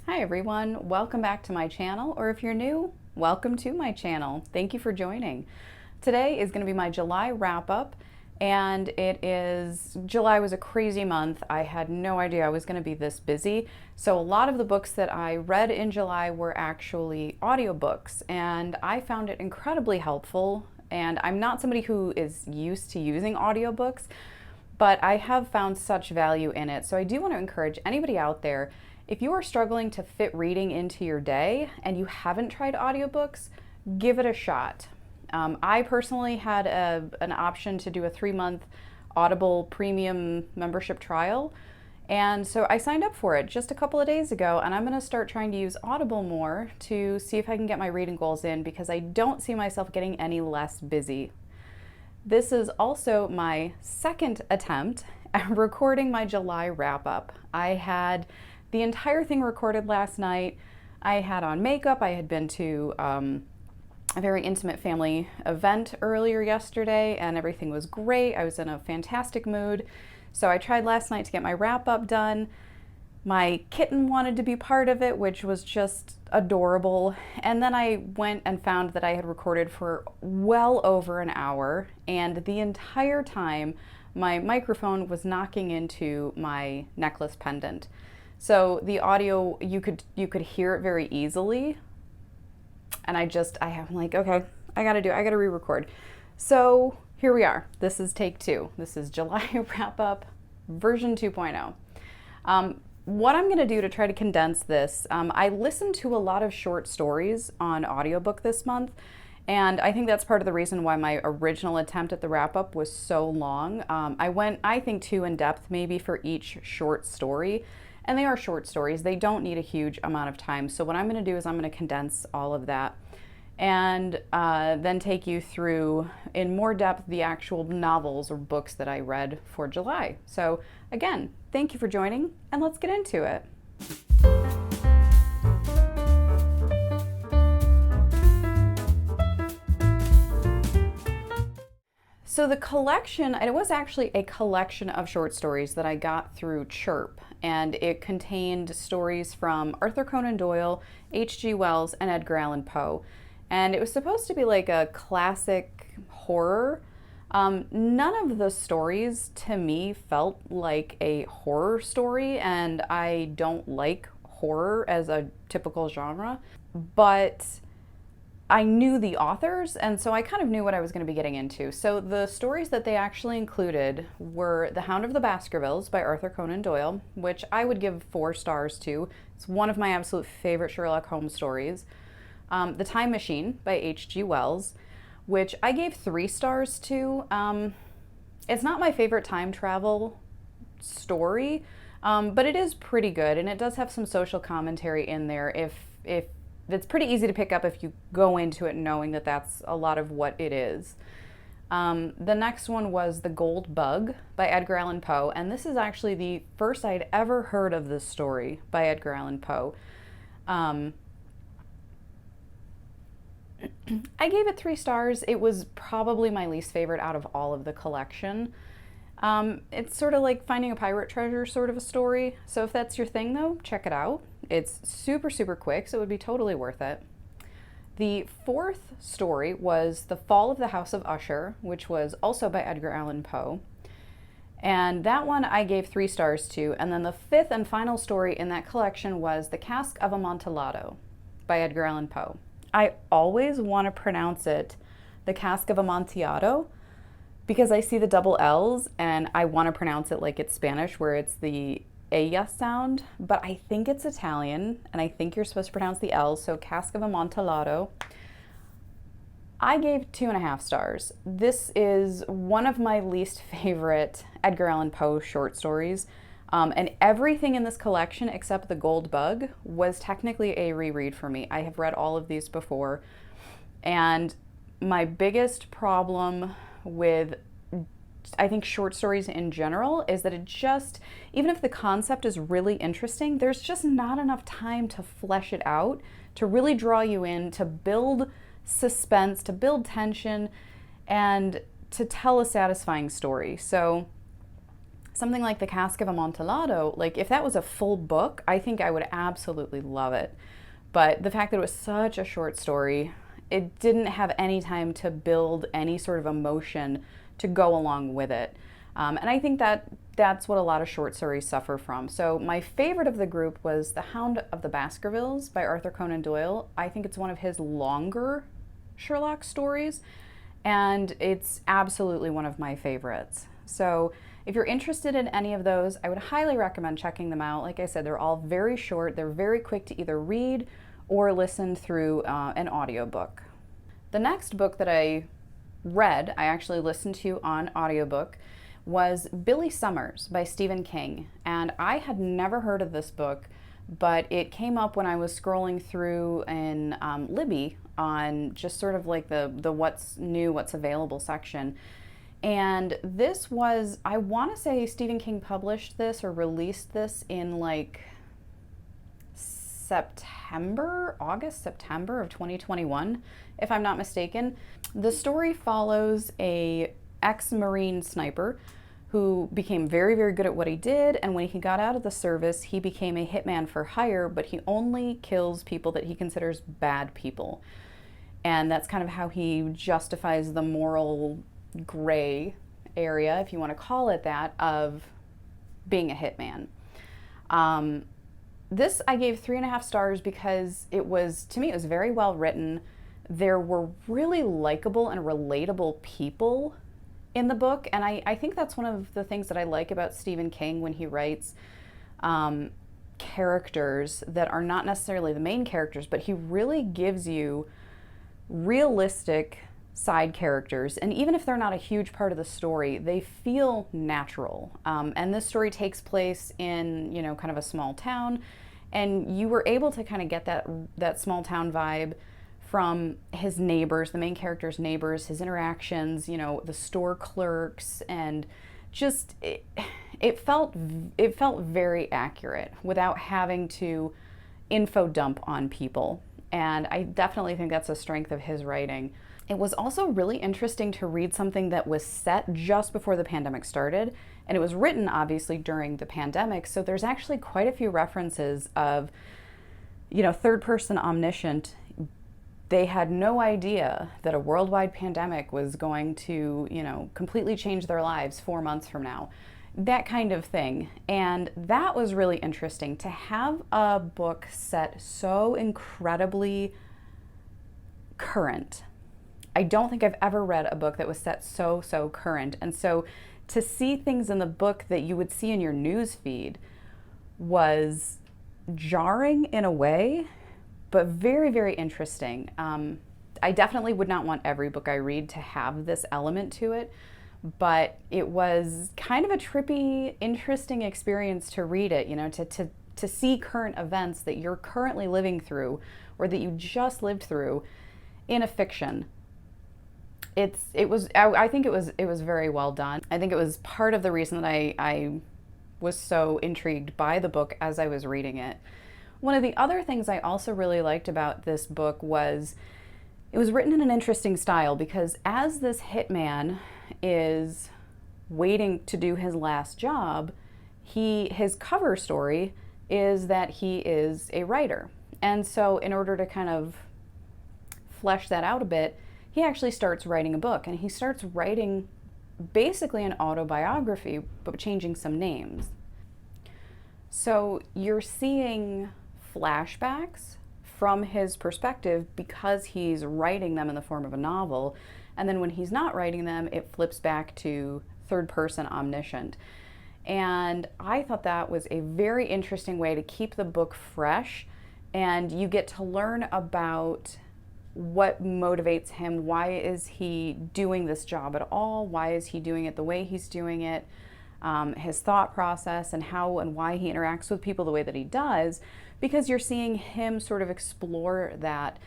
Hi everyone, welcome back to my channel, or if you're new, welcome to my channel. Thank you for joining. Today is going to be my July wrap-up, and July was a crazy month. I had no idea I was going to be this busy, so a lot of the books that I read in July were actually audiobooks, and I found it incredibly helpful, and I'm not somebody who is used to using audiobooks, but I have found such value in it. So I do want to encourage anybody out there, if you are struggling to fit reading into your day and you haven't tried audiobooks, give it a shot. I personally had an option to do a 3-month Audible premium membership trial, and so I signed up for it just a couple of days ago, and I'm going to start trying to use Audible more to see if I can get my reading goals in, because I don't see myself getting any less busy. This is also my second attempt at recording my July wrap-up. I had the entire thing recorded last night. I had on makeup. I had been to a very intimate family event earlier yesterday, and everything was great. I was in a fantastic mood. So I tried last night to get my wrap-up done. My kitten wanted to be part of it, which was just adorable. And then I went and found that I had recorded for well over an hour, and the entire time my microphone was knocking into my necklace pendant. So the audio, you could hear it very easily. And I'm like, okay, I gotta re-record. So here we are. This is take 2. This is July wrap-up version 2.0. What I'm going to do to try to condense this, I listened to a lot of short stories on audiobook this month, and I think that's part of the reason why my original attempt at the wrap-up was so long. I went, I think, too in depth maybe for each short story, and they are short stories. They don't need a huge amount of time. So what I'm going to do is I'm going to condense all of that and then take you through in more depth the actual novels or books that I read for July. So again, thank you for joining, and let's get into it. So the collection, it was actually a collection of short stories that I got through Chirp, and it contained stories from Arthur Conan Doyle, H.G. Wells, and Edgar Allan Poe. And it was supposed to be like a classic horror. None of the stories to me felt like a horror story, and I don't like horror as a typical genre, but I knew the authors, and so I kind of knew what I was going to be getting into. So the stories that they actually included were The Hound of the Baskervilles by Arthur Conan Doyle, which I would give 4 stars to. It's one of my absolute favorite Sherlock Holmes stories. The Time Machine by H.G. Wells, which I gave 3 stars to. It's not my favorite time travel story, but it is pretty good, and it does have some social commentary in there. If it's pretty easy to pick up if you go into it knowing that that's a lot of what it is. The next one was The Gold Bug by Edgar Allan Poe, and this is actually the first I'd ever heard of this story by Edgar Allan Poe. I gave it 3 stars. It was probably my least favorite out of all of the collection. It's sort of like finding a pirate treasure sort of a story. So if that's your thing though, check it out. It's super, super quick, so it would be totally worth it. The 4th story was The Fall of the House of Usher, which was also by Edgar Allan Poe. And that one I gave 3 stars to. And then the 5th and final story in that collection was The Cask of Amontillado by Edgar Allan Poe. I always want to pronounce it The Cask of Amontillado because I see the double L's and I want to pronounce it like it's Spanish, where it's the A sound, but I think it's Italian, and I think you're supposed to pronounce the L's, so Cask of Amontillado. I gave 2.5 stars. This is one of my least favorite Edgar Allan Poe short stories, and everything in this collection except The Gold Bug was technically a reread for me. I have read all of these before, and my biggest problem with, I think, short stories in general is that it just, even if the concept is really interesting, there's just not enough time to flesh it out, to really draw you in, to build suspense, to build tension, and to tell a satisfying story. So Something like the Cask of Amontillado, like if that was a full book, I think I would absolutely love it. But the fact that it was such a short story, it didn't have any time to build any sort of emotion to go along with it. And I think that that's what a lot of short stories suffer from. So my favorite of the group was The Hound of the Baskervilles by Arthur Conan Doyle. I think it's one of his longer Sherlock stories, and it's absolutely one of my favorites. So if you're interested in any of those, I would highly recommend checking them out. Like I said, they're all very short. They're very quick to either read or listen through an audiobook. The next book that I read, I actually listened to on audiobook, was Billy Summers by Stephen King. And I had never heard of this book, but it came up when I was scrolling through in Libby on just sort of like the what's new, what's available section. And this was, I want to say Stephen King published this or released this in like August, September of 2021, if I'm not mistaken. The story follows a ex-Marine sniper who became very, very good at what he did, and when he got out of the service, he became a hitman for hire, but he only kills people that he considers bad people. And that's kind of how he justifies the moral gray area, if you want to call it that, of being a hitman. This I gave 3.5 stars because it was, to me, it was very well written. There were really likable and relatable people in the book, and I think that's one of the things that I like about Stephen King when he writes characters that are not necessarily the main characters, but he really gives you realistic side characters, and even if they're not a huge part of the story, they feel natural. And this story takes place in, you know, kind of a small town, and you were able to kind of get that small town vibe from his neighbors, the main character's neighbors, his interactions, you know, the store clerks, and just it felt very accurate without having to info dump on people. And I definitely think that's a strength of his writing. It was also really interesting to read something that was set just before the pandemic started, and it was written obviously during the pandemic, so there's actually quite a few references of, you know, third person omniscient. They had no idea that a worldwide pandemic was going to, you know, completely change their lives 4 months from now. That kind of thing. And that was really interesting to have a book set so incredibly current. I don't think I've ever read a book that was set so current. And so to see things in the book that you would see in your news feed was jarring in a way, but very, very interesting. I definitely would not want every book I read to have this element to it, but it was kind of a trippy, interesting experience to read it, you know, to see current events that you're currently living through or that you just lived through in a fiction. I think it was very well done. I think it was part of the reason that I was so intrigued by the book as I was reading it. One of the other things I also really liked about this book was it was written in an interesting style, because as this hitman is waiting to do his last job, his cover story is that he is a writer. And so in order to kind of flesh that out a bit, he actually starts writing a book, and he starts writing basically an autobiography, but changing some names. So you're seeing flashbacks from his perspective because he's writing them in the form of a novel, and then when he's not writing them, it flips back to third person omniscient. And I thought that was a very interesting way to keep the book fresh, and you get to learn about what motivates him. Why is he doing this job at all? Why is he doing it the way he's doing it? His thought process and how and why he interacts with people the way that he does, because you're seeing him sort of explore that.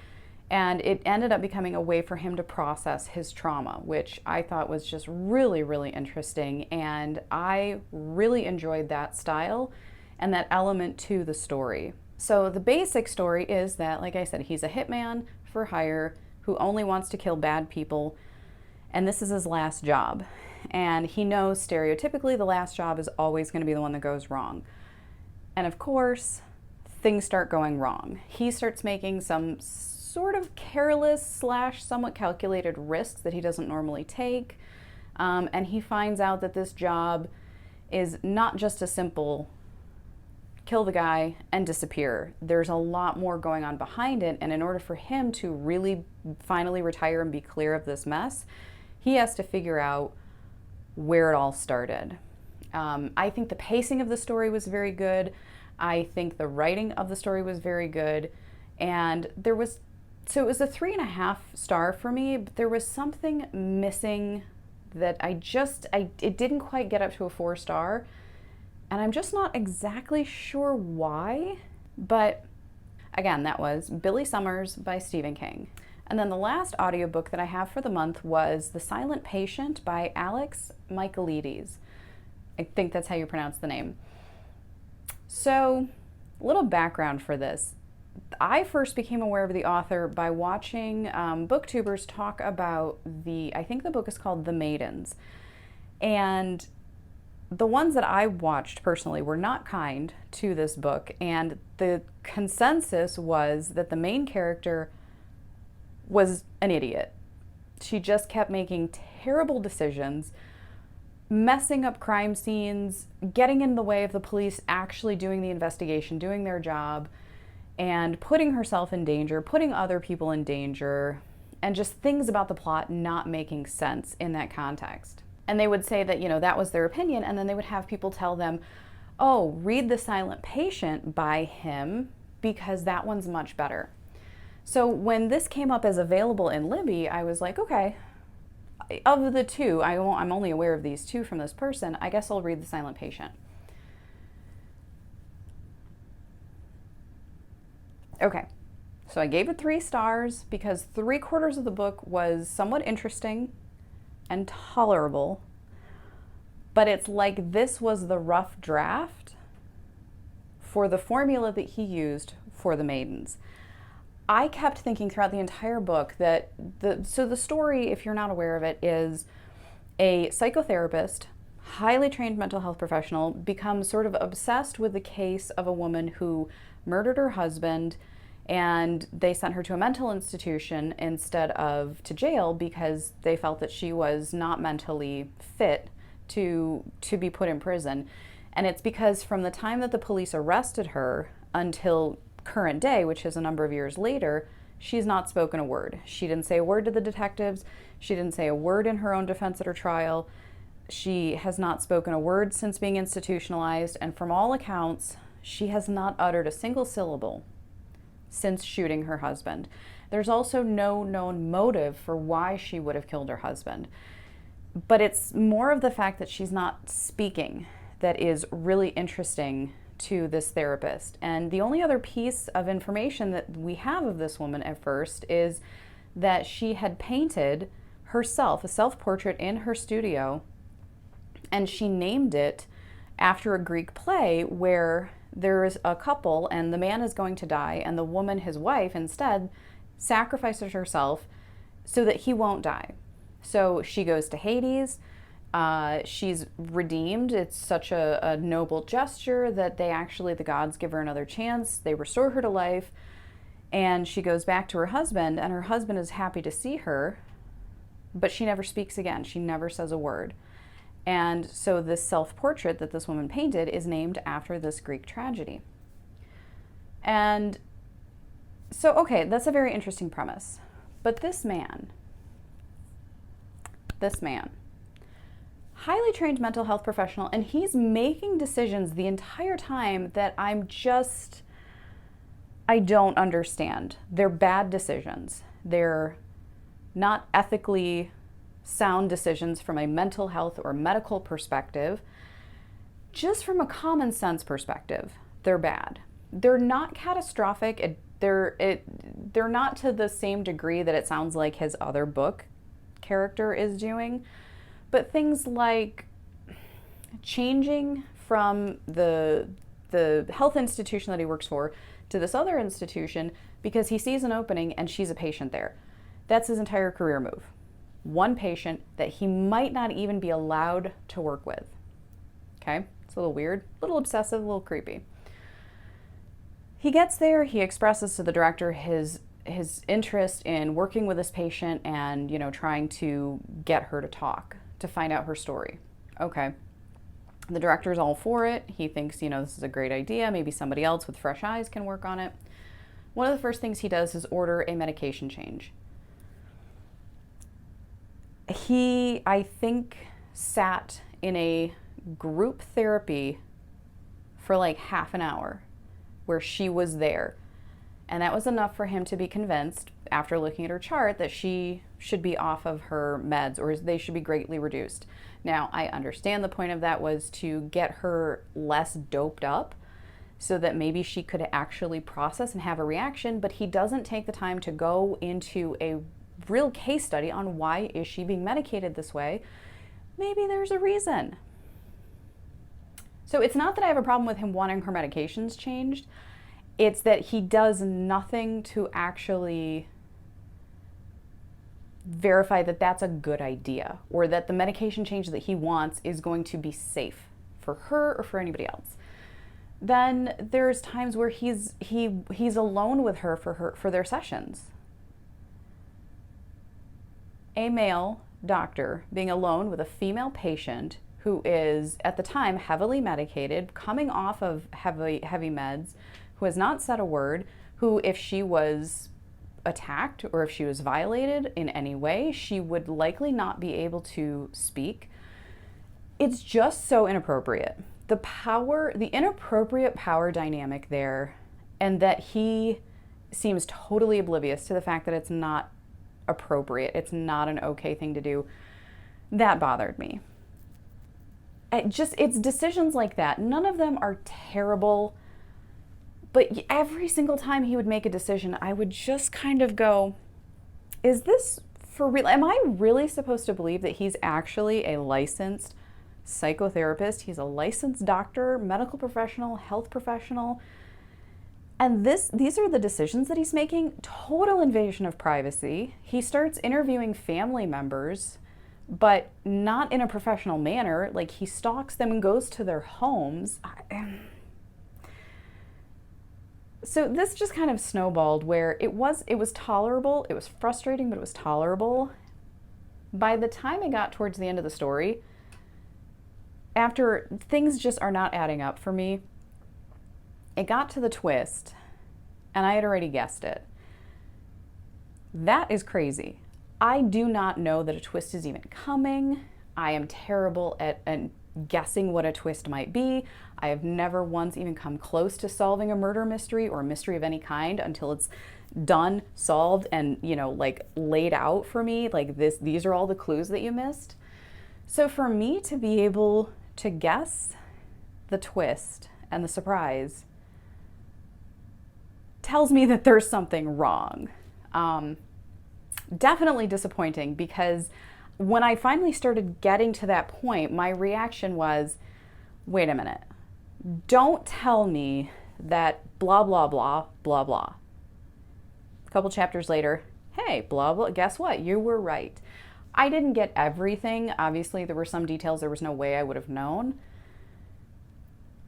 And it ended up becoming a way for him to process his trauma, which I thought was just really, really interesting. And I really enjoyed that style and that element to the story. So the basic story is that, like I said, he's a hitman for hire who only wants to kill bad people. and this is his last job. And he knows stereotypically the last job is always going to be the one that goes wrong. And of course, things start going wrong. He starts making some sort of careless slash somewhat calculated risks that he doesn't normally take. And he finds out that this job is not just a simple kill the guy and disappear. There's a lot more going on behind it. And in order for him to really finally retire and be clear of this mess, he has to figure out where it all started. I think the pacing of the story was very good. I think the writing of the story was very good. And it was a 3.5 star for me, but there was something missing that it didn't quite get up to a 4 star. And I'm just not exactly sure why. But again, that was Billy Summers by Stephen King. And then the last audiobook that I have for the month was The Silent Patient by Alex Michaelides. I think that's how you pronounce the name. So, a little background for this. I first became aware of the author by watching booktubers talk about I think the book is called The Maidens. And the ones that I watched personally were not kind to this book. And the consensus was that the main character was an idiot. She just kept making terrible decisions, messing up crime scenes, getting in the way of the police actually doing the investigation, doing their job, and putting herself in danger, putting other people in danger, and just things about the plot not making sense in that context. And they would say that, that was their opinion, and then they would have people tell them, oh, read The Silent Patient by him because that one's much better. So when this came up as available in Libby, I was like, okay, of the two, I'm only aware of these two from this person, I guess I'll read The Silent Patient. Okay, so I gave it 3 stars because 3/4 of the book was somewhat interesting and tolerable, but it's like this was the rough draft for the formula that he used for The Maidens. I kept thinking throughout the entire book that the story, if you're not aware of it, is a psychotherapist, highly trained mental health professional, becomes sort of obsessed with the case of a woman who murdered her husband, and they sent her to a mental institution instead of to jail because they felt that she was not mentally fit to be put in prison. And it's because from the time that the police arrested her until current day, which is a number of years later, she's not spoken a word. She didn't say a word to the detectives. She didn't say a word in her own defense at her trial. She has not spoken a word since being institutionalized, and from all accounts, she has not uttered a single syllable since shooting her husband. There's also no known motive for why she would have killed her husband. But it's more of the fact that she's not speaking that is really interesting to this therapist. And the only other piece of information that we have of this woman at first is that she had painted herself a self-portrait in her studio, and she named it after a Greek play where there is a couple and the man is going to die, and the woman, his wife, instead sacrifices herself so that he won't die. So she goes to Hades. She's redeemed. It's such a noble gesture that the gods give her another chance. They restore her to life, and she goes back to her husband, and her husband is happy to see her, but she never speaks again. She never says a word. And so this self-portrait that this woman painted is named after this Greek tragedy. And so, okay, that's a very interesting premise. But this man, highly trained mental health professional, and he's making decisions the entire time that I don't understand. They're bad decisions. They're not ethically sound decisions from a mental health or medical perspective. Just from a common sense perspective, they're bad. They're not catastrophic. They're not to the same degree that it sounds like his other book character is doing. But things like changing from the health institution that he works for to this other institution because he sees an opening and she's a patient there. That's his entire career move. one patient that he might not even be allowed to work with. Okay, it's a little weird, a little obsessive, a little creepy. He gets there, he expresses to the director his interest in working with this patient and, trying to get her to talk, to find out her story. Okay. The director's all for it. He thinks, this is a great idea. Maybe somebody else with fresh eyes can work on it. One of the first things he does is order a medication change. He, I think, sat in a group therapy for like half an hour where she was there. And that was enough for him to be convinced, after looking at her chart, that she should be off of her meds, or they should be greatly reduced. Now, I understand the point of that was to get her less doped up so that maybe she could actually process and have a reaction, but he doesn't take the time to go into a real case study on why is she being medicated this way. Maybe there's a reason. So it's not that I have a problem with him wanting her medications changed. It's that he does nothing to actually verify that that's a good idea, or that the medication change that he wants is going to be safe for her or for anybody else. Then there's times where he's alone with her for their sessions. A male doctor being alone with a female patient who is at the time heavily medicated, coming off of heavy meds, who has not said a word, who, if she was attacked or if she was violated in any way, she would likely not be able to speak. It's just so inappropriate. The inappropriate power dynamic there, and that he seems totally oblivious to the fact that it's not appropriate, it's not an okay thing to do, that bothered me. It's decisions like that. None of them are terrible. But every single time he would make a decision, I would just kind of go, is this for real? Am I really supposed to believe that he's actually a licensed psychotherapist? He's a licensed doctor, medical professional, health professional. And these are the decisions that he's making. Total invasion of privacy. He starts interviewing family members, but not in a professional manner. Like, he stalks them and goes to their homes. So this just kind of snowballed where it was tolerable. It was frustrating, but it was tolerable. By the time it got towards the end of the story, after things just are not adding up for me, it got to the twist, and I had already guessed it. That is crazy. I do not know that a twist is even coming. I am terrible at guessing what a twist might be. I have never once even come close to solving a murder mystery or a mystery of any kind until it's done, solved, and laid out for me. Like these are all the clues that you missed. So for me to be able to guess the twist and the surprise tells me that there's something wrong. Definitely disappointing, because when I finally started getting to that point, my reaction was, wait a minute, don't tell me that blah, blah, blah, blah, blah. A couple chapters later, hey, blah, blah, guess what? You were right. I didn't get everything. Obviously, there were some details there was no way I would have known.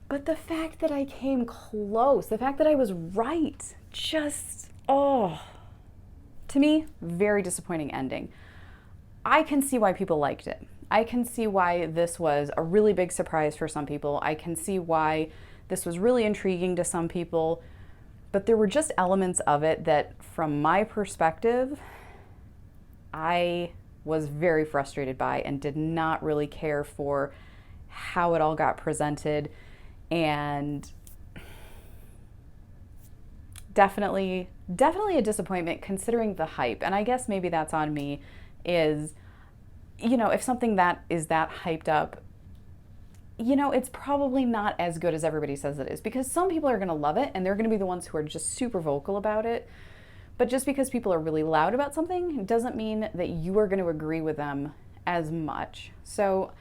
But the fact that I came close, the fact that I was right, just, to me, very disappointing ending. I can see why people liked it. I can see why this was a really big surprise for some people. I can see why this was really intriguing to some people. But there were just elements of it that, from my perspective, I was very frustrated by and did not really care for how it all got presented. And definitely a disappointment considering the hype. And I guess maybe that's on me, is, if something that is that hyped up, it's probably not as good as everybody says it is, because some people are going to love it and they're going to be the ones who are just super vocal about it. But just because people are really loud about something doesn't mean that you are going to agree with them as much. So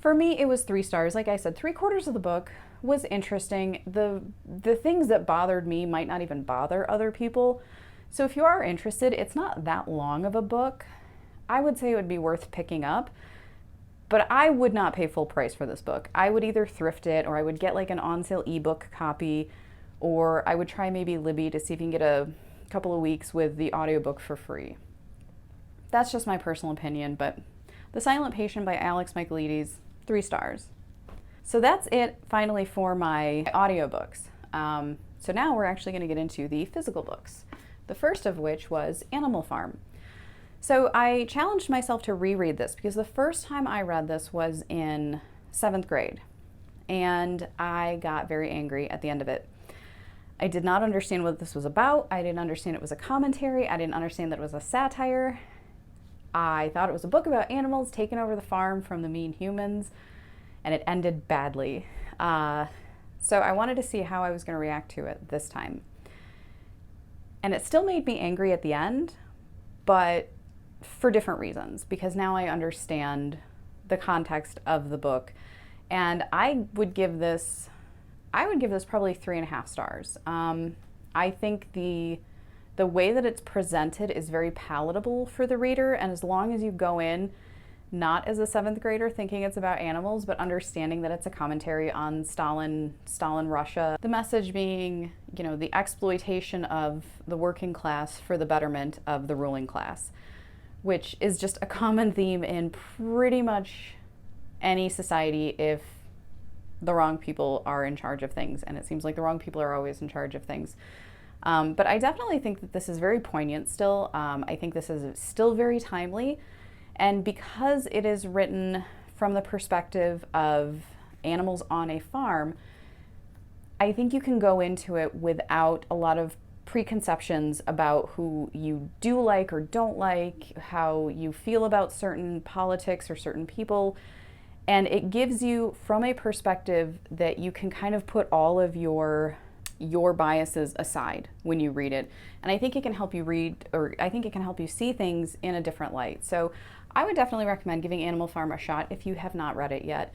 for me, it was 3 stars. Like I said, 3/4 of the book was interesting. The things that bothered me might not even bother other people. So if you are interested, it's not that long of a book. I would say it would be worth picking up. But I would not pay full price for this book. I would either thrift it, or I would get like an on sale ebook copy, or I would try maybe Libby to see if you can get a couple of weeks with the audiobook for free. That's just my personal opinion, but The Silent Patient by Alex Michaelides, 3 stars. So that's it finally for my audiobooks. So now we're actually going to get into the physical books. The first of which was Animal Farm. So I challenged myself to reread this because the first time I read this was in 7th grade, and I got very angry at the end of it. I did not understand what this was about. I didn't understand it was a commentary. I didn't understand that it was a satire. I thought it was a book about animals taking over the farm from the mean humans, and it ended badly. So I wanted to see how I was going to react to it this time. And it still made me angry at the end, but for different reasons, because now I understand the context of the book. And I would give this probably 3.5 stars. I think the way that it's presented is very palatable for the reader, and as long as you go in not as a 7th grader thinking it's about animals, but understanding that it's a commentary on Stalin Russia, the message being, the exploitation of the working class for the betterment of the ruling class, which is just a common theme in pretty much any society if the wrong people are in charge of things, and it seems like the wrong people are always in charge of things. But I definitely think that this is very poignant still. I think this is still very timely, and because it is written from the perspective of animals on a farm, I think you can go into it without a lot of preconceptions about who you do like or don't like, how you feel about certain politics or certain people. And it gives you from a perspective that you can kind of put all of your biases aside when you read it. And I think it can help you read, or I think it can help you see things in a different light. So I would definitely recommend giving Animal Farm a shot if you have not read it yet.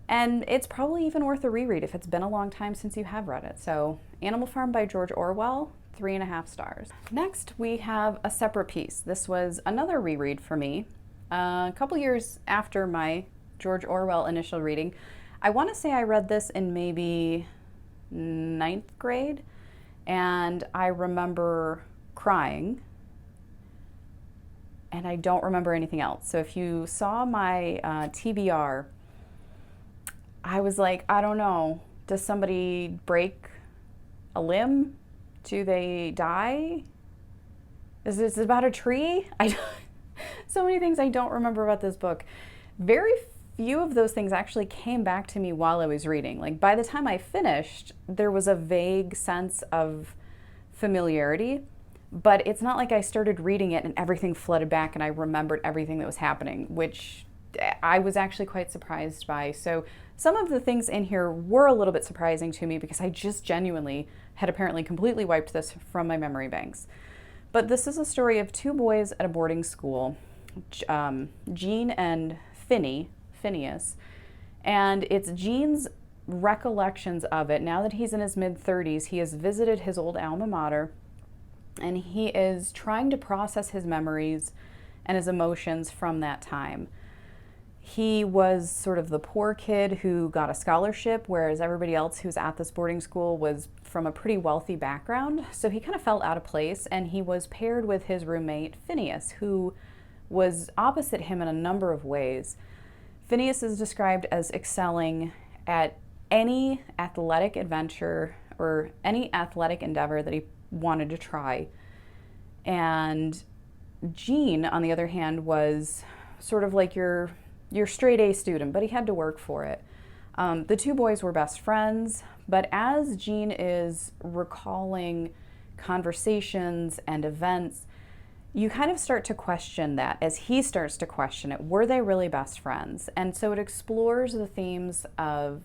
And it's probably even worth a reread if it's been a long time since you have read it. So Animal Farm by George Orwell, 3.5 stars. Next, we have A Separate Piece. This was another reread for me. A couple years after my George Orwell initial reading. I want to say I read this in maybe 9th grade, and I remember crying, and I don't remember anything else. So if you saw my TBR, I was like, I don't know, does somebody break a limb? Do they die? Is this about a tree? So many things I don't remember about this book. Very few of those things actually came back to me while I was reading. Like by the time I finished, there was a vague sense of familiarity, but it's not like I started reading it and everything flooded back and I remembered everything that was happening, which I was actually quite surprised by. So some of the things in here were a little bit surprising to me because I just genuinely had apparently completely wiped this from my memory banks. But this is a story of 2 boys at a boarding school, Gene and Phineas, and it's Gene's recollections of it. Now that he's in his mid-30s, he has visited his old alma mater, and he is trying to process his memories and his emotions from that time. He was sort of the poor kid who got a scholarship, whereas everybody else who's at this boarding school was from a pretty wealthy background, so he kind of felt out of place, and he was paired with his roommate, Phineas, who was opposite him in a number of ways. Phineas is described as excelling at any athletic adventure or any athletic endeavor that he wanted to try. And Gene, on the other hand, was sort of like your straight A student, but he had to work for it. The 2 boys were best friends, but as Gene is recalling conversations and events, you kind of start to question that as he starts to question it. Were they really best friends? And so it explores the themes of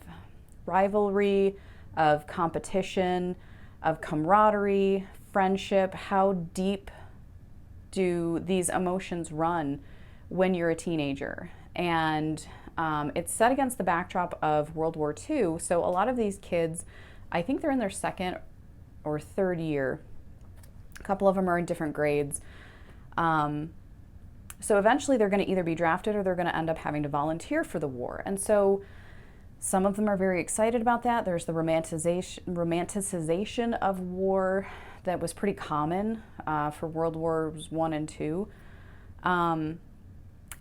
rivalry, of competition, of camaraderie, friendship. How deep do these emotions run when you're a teenager? And it's set against the backdrop of World War II. So a lot of these kids, I think they're in their 2nd or 3rd year. A couple of them are in different grades. So eventually they're going to either be drafted or they're going to end up having to volunteer for the war. And so some of them are very excited about that. There's the romanticization of war that was pretty common for World Wars I and II.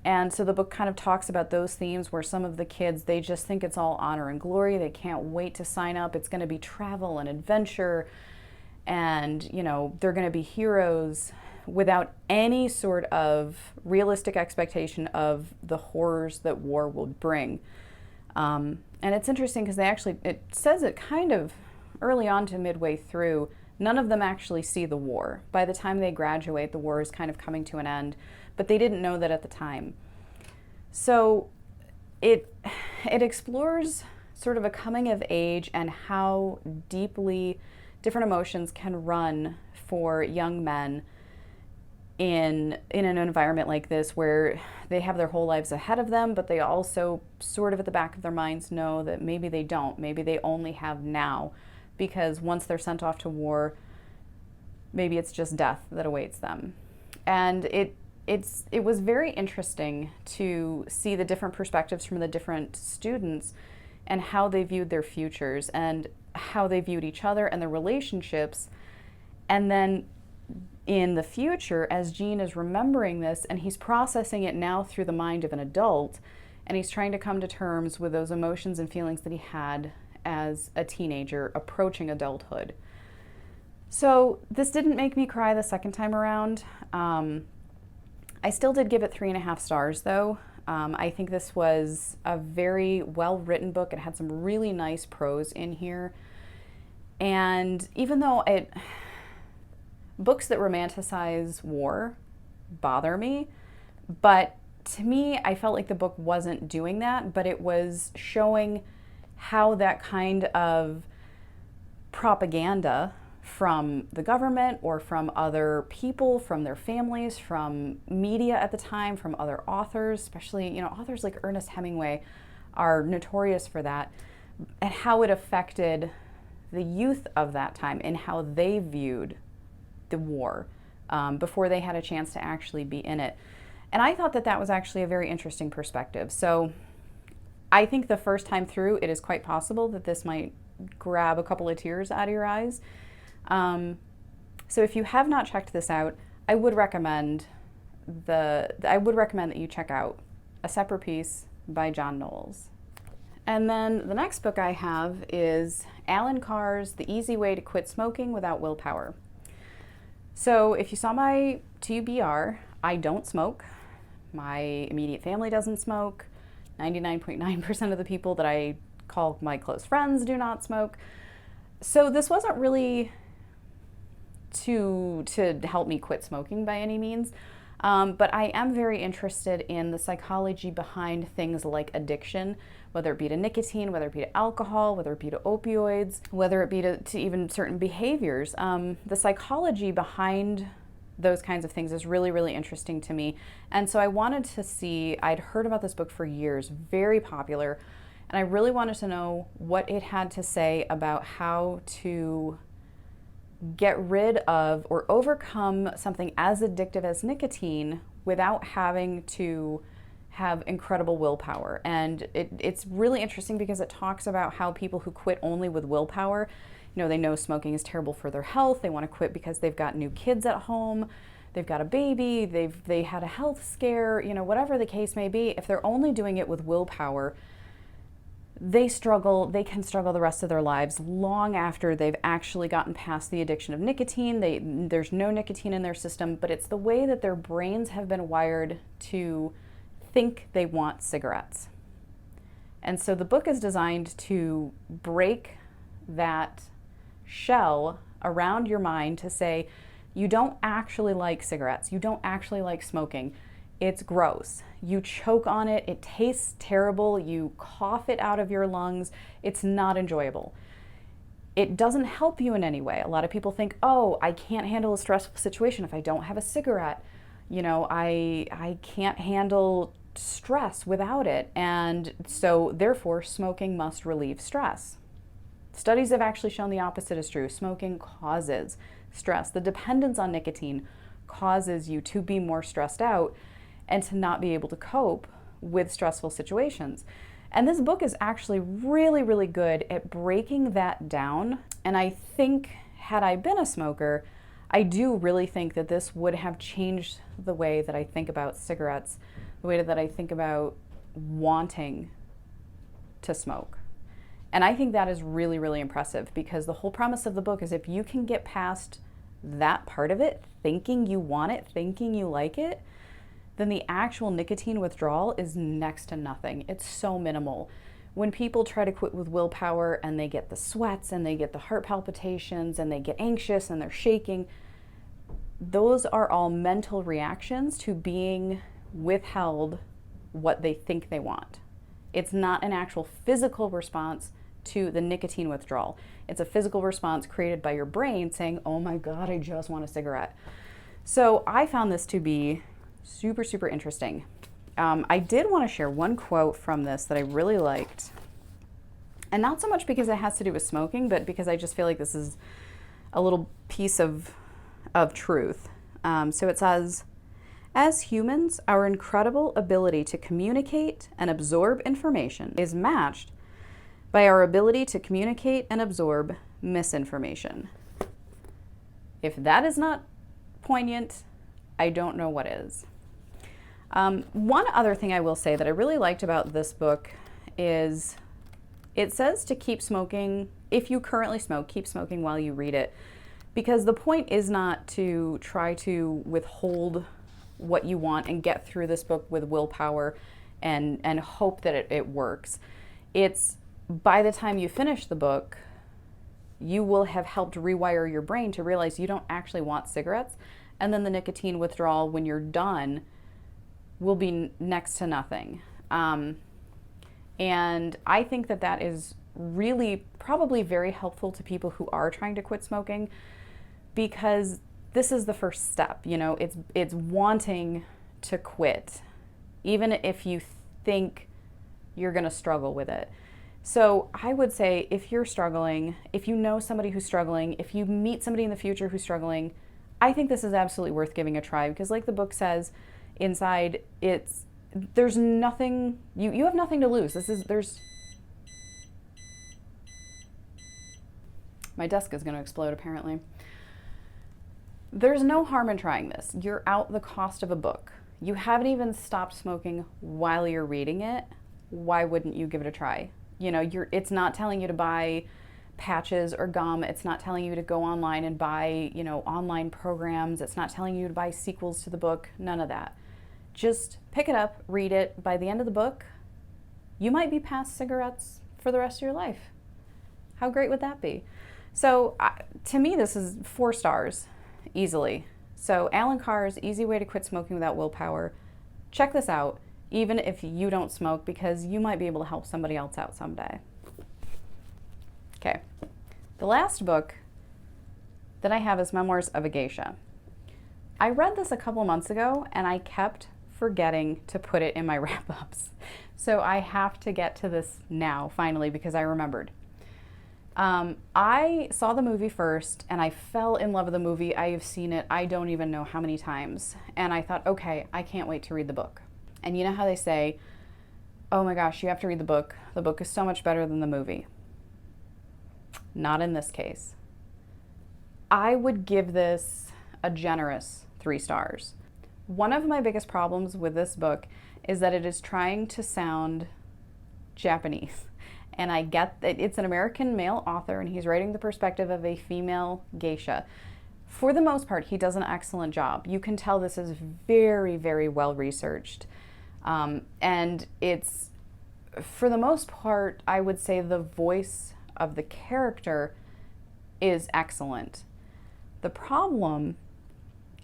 And so the book kind of talks about those themes where some of the kids, they just think it's all honor and glory. They can't wait to sign up. It's going to be travel and adventure. And, you know, they're going to be heroes without any sort of realistic expectation of the horrors that war will bring. And it's interesting because it says it kind of early on to midway through, none of them actually see the war. By the time they graduate, the war is kind of coming to an end, but they didn't know that at the time. So it explores sort of a coming of age and how deeply different emotions can run for young men in an environment like this where they have their whole lives ahead of them, but they also sort of at the back of their minds know that maybe they don't. Maybe they only have now, because once they're sent off to war, maybe it's just death that awaits them. And it was very interesting to see the different perspectives from the different students and how they viewed their futures and how they viewed each other and their relationships. And then in the future, as Gene is remembering this and he's processing it now through the mind of an adult, and he's trying to come to terms with those emotions and feelings that he had as a teenager approaching adulthood. So this didn't make me cry the second time around. I still did give it 3.5 stars though. I think this was a very well-written book. It had some really nice prose in here. And even though books that romanticize war bother me, but to me, I felt like the book wasn't doing that, but it was showing how that kind of propaganda from the government or from other people, from their families, from media at the time, from other authors, especially, you know, authors like Ernest Hemingway are notorious for that, and how it affected the youth of that time and how they viewed the war before they had a chance to actually be in it. And I thought that that was actually a very interesting perspective. So I think the first time through, it is quite possible that this might grab a couple of tears out of your eyes. So if you have not checked this out, I would recommend that you check out A Separate Piece by John Knowles. And then the next book I have is Alan Carr's The Easy Way to Quit Smoking Without Willpower. So if you saw my TBR, I don't smoke. My immediate family doesn't smoke. 99.9% of the people that I call my close friends do not smoke. So this wasn't really to help me quit smoking by any means, but I am very interested in the psychology behind things like addiction, whether it be to nicotine, whether it be to alcohol, whether it be to opioids, whether it be to even certain behaviors. The psychology behind those kinds of things is really, really interesting to me. And so I wanted to see, I'd heard about this book for years, very popular, and I really wanted to know what it had to say about how to get rid of or overcome something as addictive as nicotine without having to have incredible willpower. And it's really interesting because it talks about how people who quit only with willpower, you know, they know smoking is terrible for their health. They want to quit because they've got new kids at home, they've got a baby, they had a health scare, you know, whatever the case may be. If they're only doing it with willpower, they can struggle the rest of their lives long after they've actually gotten past the addiction of nicotine. There's no nicotine in their system, but it's the way that their brains have been wired to think they want cigarettes. And so the book is designed to break that shell around your mind to say, you don't actually like cigarettes, you don't actually like smoking. It's gross. You choke on it, it tastes terrible, you cough it out of your lungs, it's not enjoyable. It doesn't help you in any way. A lot of people think, oh, I can't handle a stressful situation if I don't have a cigarette. You know, I can't handle stress without it, and so therefore smoking must relieve stress. Studies have actually shown the opposite is true. Smoking causes stress. The dependence on nicotine causes you to be more stressed out. and to not be able to cope with stressful situations. And this book is actually really, really good at breaking that down. And I think, had I been a smoker, I do really think that this would have changed the way that I think about cigarettes, the way that I think about wanting to smoke. And I think that is really, really impressive, because the whole premise of the book is if you can get past that part of it, thinking you want it, thinking you like it, then the actual nicotine withdrawal is next to nothing. It's so minimal. When people try to quit with willpower and they get the sweats and they get the heart palpitations and they get anxious and they're shaking, those are all mental reactions to being withheld what they think they want. It's not an actual physical response to the nicotine withdrawal. It's a physical response created by your brain saying, oh my God, I just want a cigarette. So I found this to be super, super interesting. I did want to share one quote from this that I really liked. And not so much because it has to do with smoking, but because I just feel like this is a little piece of truth. So it says, as humans, our incredible ability to communicate and absorb information is matched by our ability to communicate and absorb misinformation. If that is not poignant, I don't know what is. One other thing I will say that I really liked about this book is it says to keep smoking. If you currently smoke, keep smoking while you read it, because the point is not to try to withhold what you want and get through this book with willpower and hope that it works. It's by the time you finish the book, you will have helped rewire your brain to realize you don't actually want cigarettes, and then the nicotine withdrawal when you're done will be next to nothing. And I think that that is really probably very helpful to people who are trying to quit smoking, because this is the first step. You know, it's wanting to quit, even if you think you're going to struggle with it. So I would say if you're struggling, if you know somebody who's struggling, if you meet somebody in the future who's struggling, I think this is absolutely worth giving a try, because like the book says inside, there's nothing, you have nothing to lose. My desk is going to explode apparently. There's no harm in trying this. You're out the cost of a book. You haven't even stopped smoking while you're reading it. Why wouldn't you give it a try? You know, it's not telling you to buy patches or gum. It's not telling you to go online and buy, online programs. It's not telling you to buy sequels to the book. None of that. Just pick it up, read it. By the end of the book, you might be past cigarettes for the rest of your life. How great would that be? So to me, this is 4 stars, easily. So Alan Carr's Easy Way to Quit Smoking Without Willpower. Check this out, even if you don't smoke, because you might be able to help somebody else out someday. Okay, the last book that I have is Memoirs of a Geisha. I read this a couple months ago and I kept forgetting to put it in my wrap-ups. So I have to get to this now, finally, because I remembered. I saw the movie first and I fell in love with the movie. I have seen it, I don't even know how many times. And I thought, okay, I can't wait to read the book. And you know how they say, oh my gosh, you have to read the book. The book is so much better than the movie. Not in this case. I would give this a generous 3 stars. One of my biggest problems with this book is that it is trying to sound Japanese. And I get that it's an American male author and he's writing the perspective of a female geisha. For the most part, he does an excellent job. You can tell this is very, very well researched. And it's, for the most part, I would say the voice of the character is excellent. The problem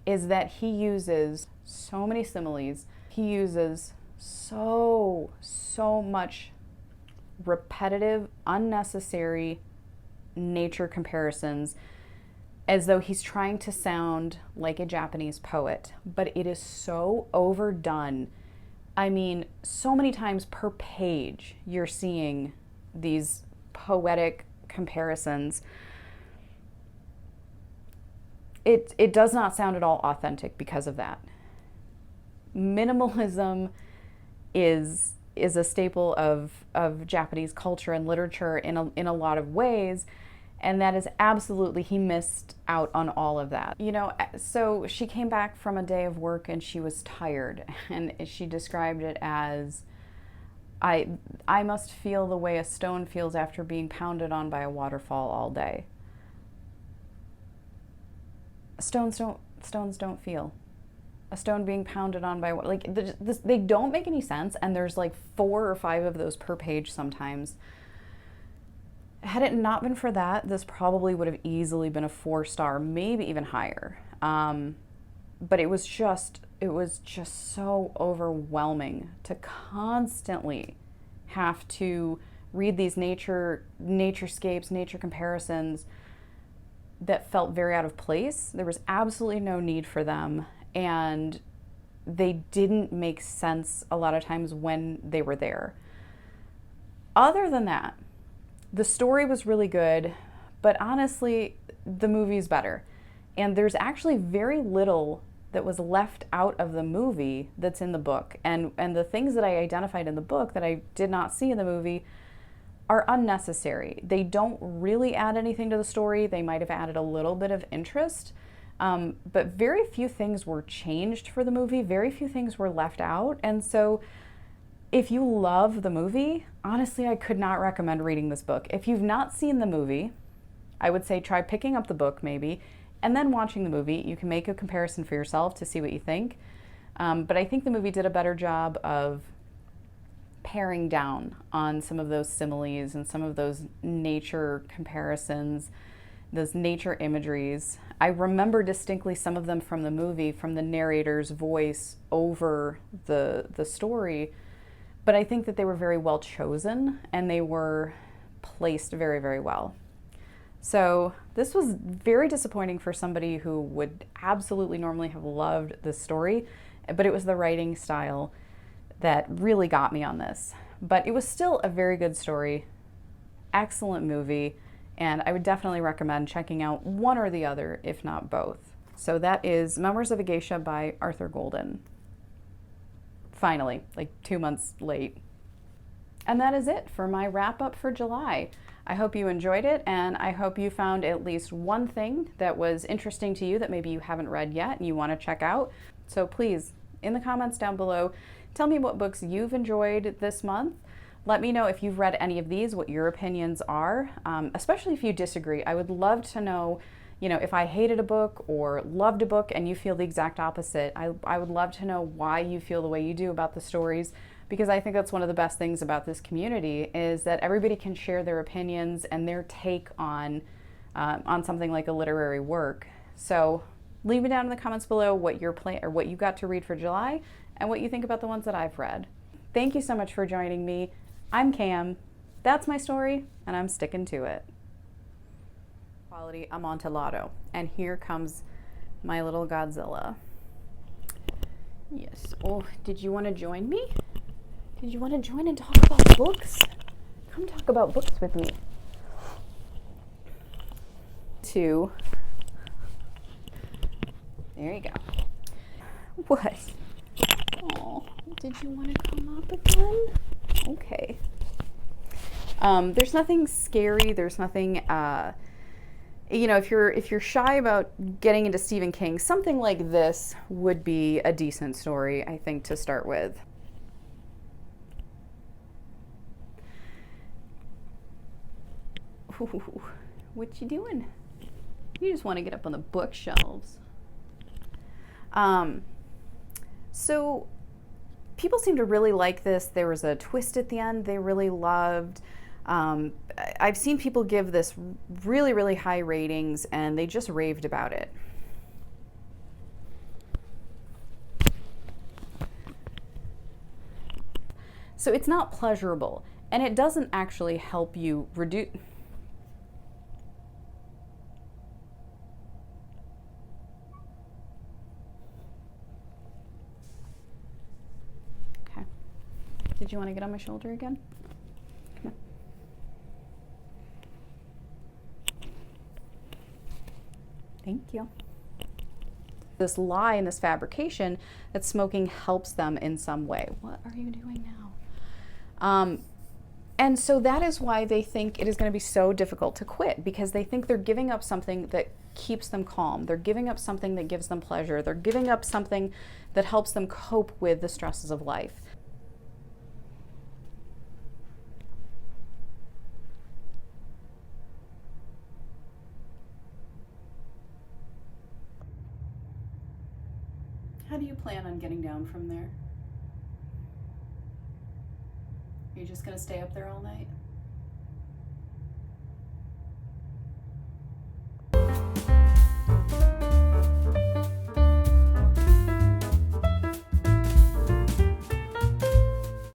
is that he uses so many similes. He uses so much repetitive, unnecessary nature comparisons, as though he's trying to sound like a Japanese poet, but it is so overdone. I mean, so many times per page, you're seeing these poetic comparisons. It does not sound at all authentic because of that. minimalism is a staple of Japanese culture and literature in a lot of ways. And that is absolutely, he missed out on all of that. You know, so she came back from a day of work and she was tired, and she described it as, I must feel the way a stone feels after being pounded on by a waterfall all day. Stones don't feel. A stone being pounded on by, like, they don't make any sense, and there's like 4 or 5 of those per page sometimes. Had it not been for that, this probably would have easily been a 4-star, maybe even higher. But it was just so overwhelming to constantly have to read these naturescapes, nature comparisons that felt very out of place. There was absolutely no need for them, and they didn't make sense a lot of times when they were there. Other than that, the story was really good, but honestly, the movie's better. And there's actually very little that was left out of the movie that's in the book. And the things that I identified in the book that I did not see in the movie are unnecessary. They don't really add anything to the story. They might have added a little bit of interest, but very few things were changed for the movie. Very few things were left out. And so if you love the movie, honestly, I could not recommend reading this book. If you've not seen the movie, I would say try picking up the book maybe, and then watching the movie. You can make a comparison for yourself to see what you think. But I think the movie did a better job of paring down on some of those similes and some of those nature comparisons, those nature imageries. I remember distinctly some of them from the movie, from the narrator's voice over the story. But I think that they were very well chosen, and they were placed very, very well. So this was very disappointing for somebody who would absolutely normally have loved this story, but it was the writing style that really got me on this. But it was still a very good story, excellent movie, and I would definitely recommend checking out one or the other, if not both. So that is Memoirs of a Geisha by Arthur Golden. Finally, like 2 months late. And that is it for my wrap up for July. I hope you enjoyed it, and I hope you found at least one thing that was interesting to you that maybe you haven't read yet and you want to check out. So please, in the comments down below, tell me what books you've enjoyed this month. Let me know if you've read any of these, what your opinions are, especially if you disagree. I would love to know, you know, if I hated a book or loved a book and you feel the exact opposite. I would love to know why you feel the way you do about the stories, because I think that's one of the best things about this community, is that everybody can share their opinions and their take on something like a literary work. So leave me down in the comments below what your plan or what you got to read for July and what you think about the ones that I've read. Thank you so much for joining me. I'm Cam. That's my story, and I'm sticking to it. Quality Amontillado. And here comes my little Godzilla. Yes. Oh, did you want to join me? Did you want to join and talk about books? Come talk about books with me. 2. There you go. What? Oh, did you want to come up again? Okay. There's nothing scary. There's nothing, you know, if you're shy about getting into Stephen King, something like this would be a decent story, I think, to start with. Ooh, what you doing? You just want to get up on the bookshelves. So people seem to really like this. There was a twist at the end they really loved. I've seen people give this really, really high ratings, and they just raved about it. So it's not pleasurable, and it doesn't actually help you reduce. Okay. Did you want to get on my shoulder again? Come on. Thank you. This lie and this fabrication that smoking helps them in some way. What are you doing now? And so that is why they think it is going to be so difficult to quit, because they think they're giving up something that keeps them calm. They're giving up something that gives them pleasure. They're giving up something that helps them cope with the stresses of life. How do you plan on getting down from there? Are you just going to stay up there all night?